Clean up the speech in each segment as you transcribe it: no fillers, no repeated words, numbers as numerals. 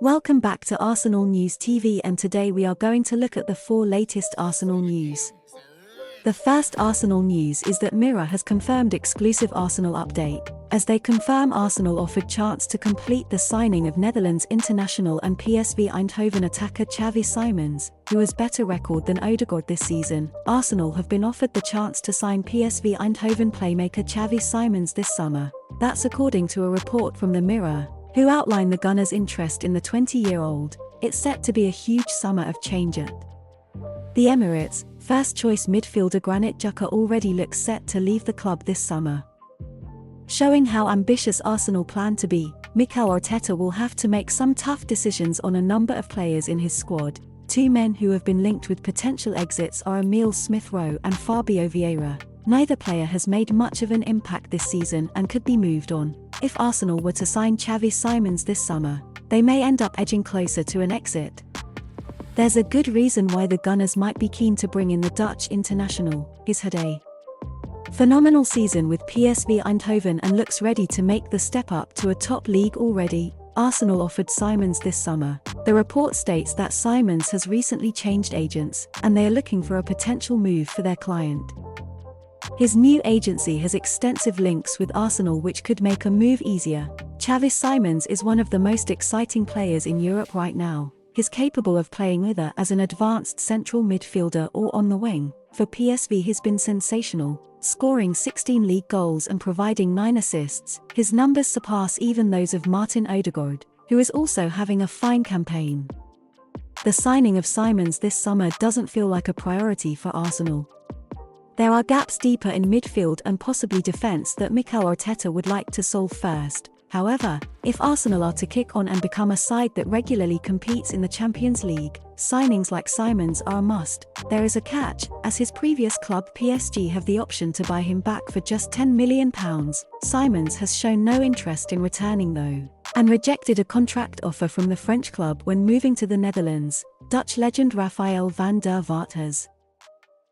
Welcome back to Arsenal News TV, and today we are going to look at the 4 latest Arsenal news. The first Arsenal news is that Mirror has confirmed exclusive Arsenal update, as they confirm Arsenal offered chance to complete the signing of Netherlands international and PSV Eindhoven attacker Xavi Simons, who has better record than Odegaard this season. Arsenal have been offered the chance to sign PSV Eindhoven playmaker Xavi Simons this summer. That's according to a report from the Mirror, who outline the Gunners' interest in the 20-year-old. It's set to be a huge summer of change at the Emirates. First-choice midfielder Granit Xhaka already looks set to leave the club this summer. Showing how ambitious Arsenal plan to be, Mikel Arteta will have to make some tough decisions on a number of players in his squad. 2 men who have been linked with potential exits are Emile Smith-Rowe and Fabio Vieira. Neither player has made much of an impact this season and could be moved on. If Arsenal were to sign Xavi Simons this summer, they may end up edging closer to an exit. There's a good reason why the Gunners might be keen to bring in the Dutch international. He's had a phenomenal season with PSV Eindhoven and looks ready to make the step up to a top league already. Arsenal offered Simons this summer. The report states that Simons has recently changed agents, and they are looking for a potential move for their client. His new agency has extensive links with Arsenal, which could make a move easier. Xavi Simons is one of the most exciting players in Europe right now. He's capable of playing either as an advanced central midfielder or on the wing. For PSV, he's been sensational, scoring 16 league goals and providing 9 assists. His numbers surpass even those of Martin Odegaard, who is also having a fine campaign. The signing of Simons this summer doesn't feel like a priority for Arsenal. There are gaps deeper in midfield and possibly defense that Mikel Arteta would like to solve first. However, if Arsenal are to kick on and become a side that regularly competes in the Champions League, signings like Simons are a must. There is a catch, as his previous club PSG have the option to buy him back for just £10 million. Simons has shown no interest in returning though, and rejected a contract offer from the French club when moving to the Netherlands. Dutch legend Rafael van der Vaart has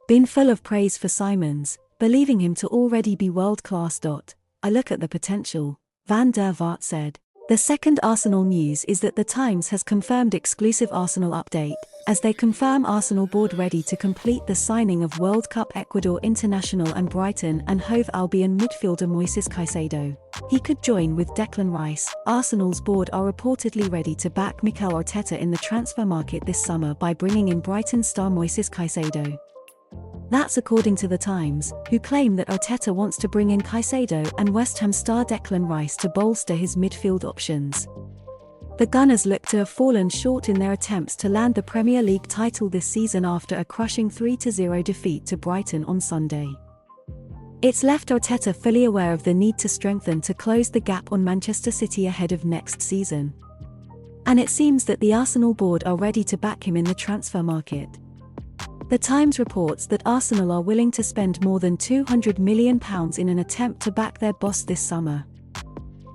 been full of praise for Simons, believing him to already be world-class. I look at the potential, Van der Vaart said. The second Arsenal news is that The Times has confirmed exclusive Arsenal update, as they confirm Arsenal board ready to complete the signing of World Cup Ecuador international and Brighton and Hove Albion midfielder Moises Caicedo. He could join with Declan Rice. Arsenal's board are reportedly ready to back Mikel Arteta in the transfer market this summer by bringing in Brighton star Moises Caicedo. That's according to The Times, who claim that Arteta wants to bring in Caicedo and West Ham star Declan Rice to bolster his midfield options. The Gunners look to have fallen short in their attempts to land the Premier League title this season after a crushing 3-0 defeat to Brighton on Sunday. It's left Arteta fully aware of the need to strengthen to close the gap on Manchester City ahead of next season. And it seems that the Arsenal board are ready to back him in the transfer market. The Times reports that Arsenal are willing to spend more than £200 million in an attempt to back their boss this summer.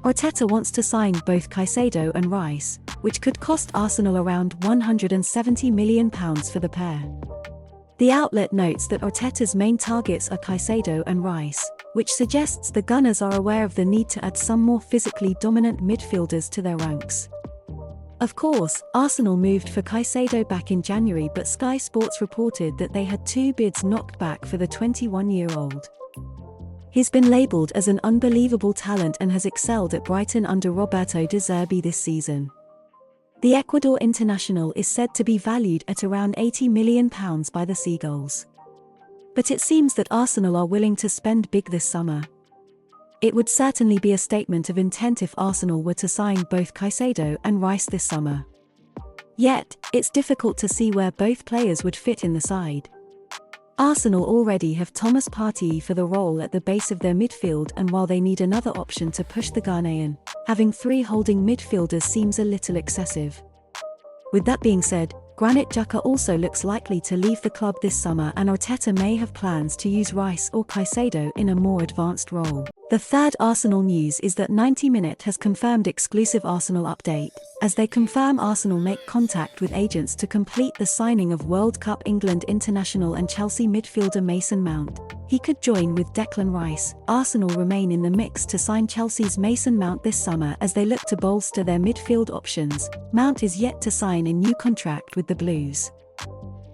Arteta wants to sign both Caicedo and Rice, which could cost Arsenal around £170 million for the pair. The outlet notes that Arteta's main targets are Caicedo and Rice, which suggests the Gunners are aware of the need to add some more physically dominant midfielders to their ranks. Of course, Arsenal moved for Caicedo back in January, but Sky Sports reported that they had 2 bids knocked back for the 21-year-old. He's been labelled as an unbelievable talent and has excelled at Brighton under Roberto De Zerbi this season. The Ecuador international is said to be valued at around £80 million by the Seagulls. But it seems that Arsenal are willing to spend big this summer. It would certainly be a statement of intent if Arsenal were to sign both Caicedo and Rice this summer. Yet, it's difficult to see where both players would fit in the side. Arsenal already have Thomas Partey for the role at the base of their midfield, and while they need another option to push the Ghanaian, having 3 holding midfielders seems a little excessive. With that being said, Granit Xhaka also looks likely to leave the club this summer, and Arteta may have plans to use Rice or Caicedo in a more advanced role. The third Arsenal news is that 90 Minute has confirmed exclusive Arsenal update, as they confirm Arsenal make contact with agents to complete the signing of World Cup England international and Chelsea midfielder Mason Mount. he could join with Declan Rice. Arsenal remain in the mix to sign Chelsea's Mason Mount this summer as they look to bolster their midfield options. Mount is yet to sign a new contract with the Blues.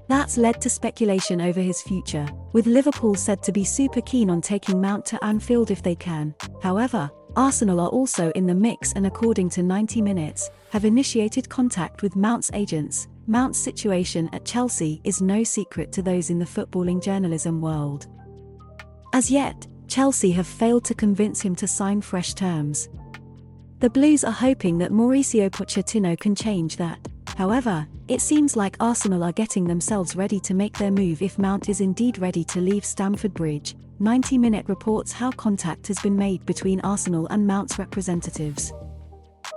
That's led to speculation over his future, with Liverpool said to be super keen on taking Mount to Anfield if they can. However, Arsenal are also in the mix and, according to 90 Minutes, have initiated contact with Mount's agents. Mount's situation at Chelsea is no secret to those in the footballing journalism world. As yet, Chelsea have failed to convince him to sign fresh terms. The Blues are hoping that Mauricio Pochettino can change that. However, it seems like Arsenal are getting themselves ready to make their move if Mount is indeed ready to leave Stamford Bridge. 90 Minute reports how contact has been made between Arsenal and Mount's representatives.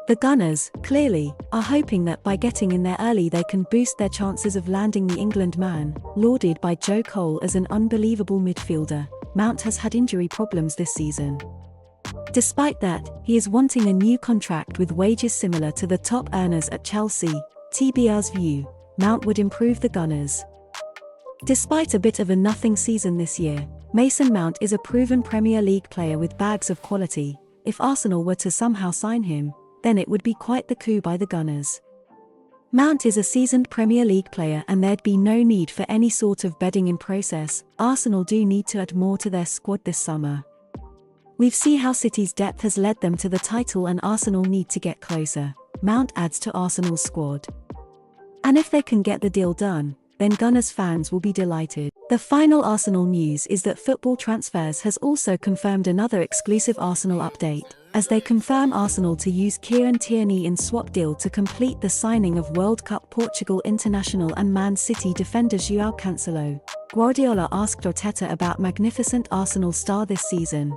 The Gunners, clearly, are hoping that by getting in there early they can boost their chances of landing the England man. Lauded by Joe Cole as an unbelievable midfielder, Mount has had injury problems this season. Despite that, he is wanting a new contract with wages similar to the top earners at Chelsea. TBR's view, Mount would improve the Gunners. Despite a bit of a nothing season this year, Mason Mount is a proven Premier League player with bags of quality. If Arsenal were to somehow sign him, then it would be quite the coup by the Gunners. Mount is a seasoned Premier League player and there'd be no need for any sort of bedding in process. Arsenal do need to add more to their squad this summer. We've seen how City's depth has led them to the title and Arsenal need to get closer. Mount adds to Arsenal's squad. And if they can get the deal done, then Gunners fans will be delighted. The final Arsenal news is that Football Transfers has also confirmed another exclusive Arsenal update, as they confirm Arsenal to use Kieran Tierney in swap deal to complete the signing of World Cup Portugal international and Man City defender Joao Cancelo. Guardiola asked Arteta about magnificent Arsenal star this season.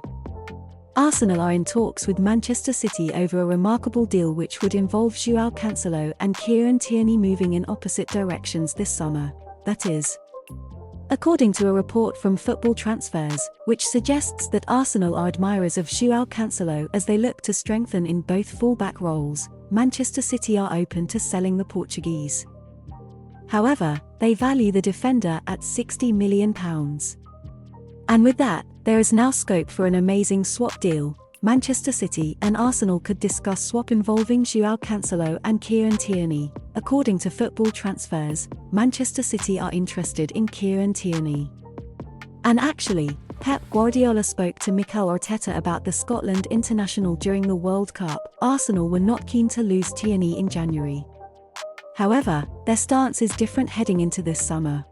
Arsenal are in talks with Manchester City over a remarkable deal which would involve Joao Cancelo and Kieran Tierney moving in opposite directions this summer, that is. According to a report from Football Transfers, which suggests that Arsenal are admirers of Joao Cancelo as they look to strengthen in both fullback roles, Manchester City are open to selling the Portuguese. However, they value the defender at £60 million. And with that, there is now scope for an amazing swap deal. Manchester City and Arsenal could discuss swap involving Joao Cancelo and Kieran Tierney. According to Football Transfers, Manchester City are interested in Kieran Tierney. And actually, Pep Guardiola spoke to Mikel Arteta about the Scotland international during the World Cup. Arsenal were not keen to lose Tierney in January. However, their stance is different heading into this summer.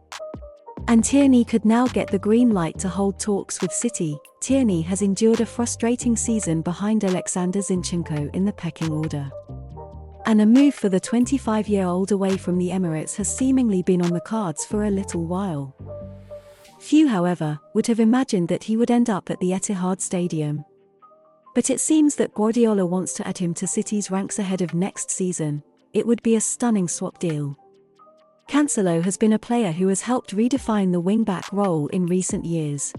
And Tierney could now get the green light to hold talks with City. Tierney has endured a frustrating season behind Alexander Zinchenko in the pecking order. And a move for the 25-year-old away from the Emirates has seemingly been on the cards for a little while. Few, however, would have imagined that he would end up at the Etihad Stadium. But it seems that Guardiola wants to add him to City's ranks ahead of next season. It would be a stunning swap deal. Cancelo has been a player who has helped redefine the wing-back role in recent years.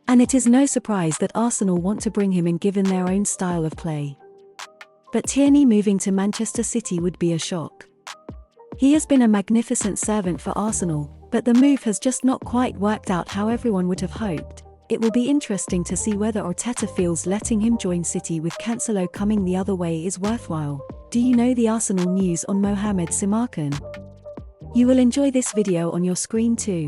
And it is no surprise that Arsenal want to bring him in given their own style of play. But Tierney moving to Manchester City would be a shock. He has been a magnificent servant for Arsenal, but the move has just not quite worked out how everyone would have hoped. It will be interesting to see whether Arteta feels letting him join City with Cancelo coming the other way is worthwhile. Do you know the Arsenal news on Mohamed Caicedo? You will enjoy this video on your screen too.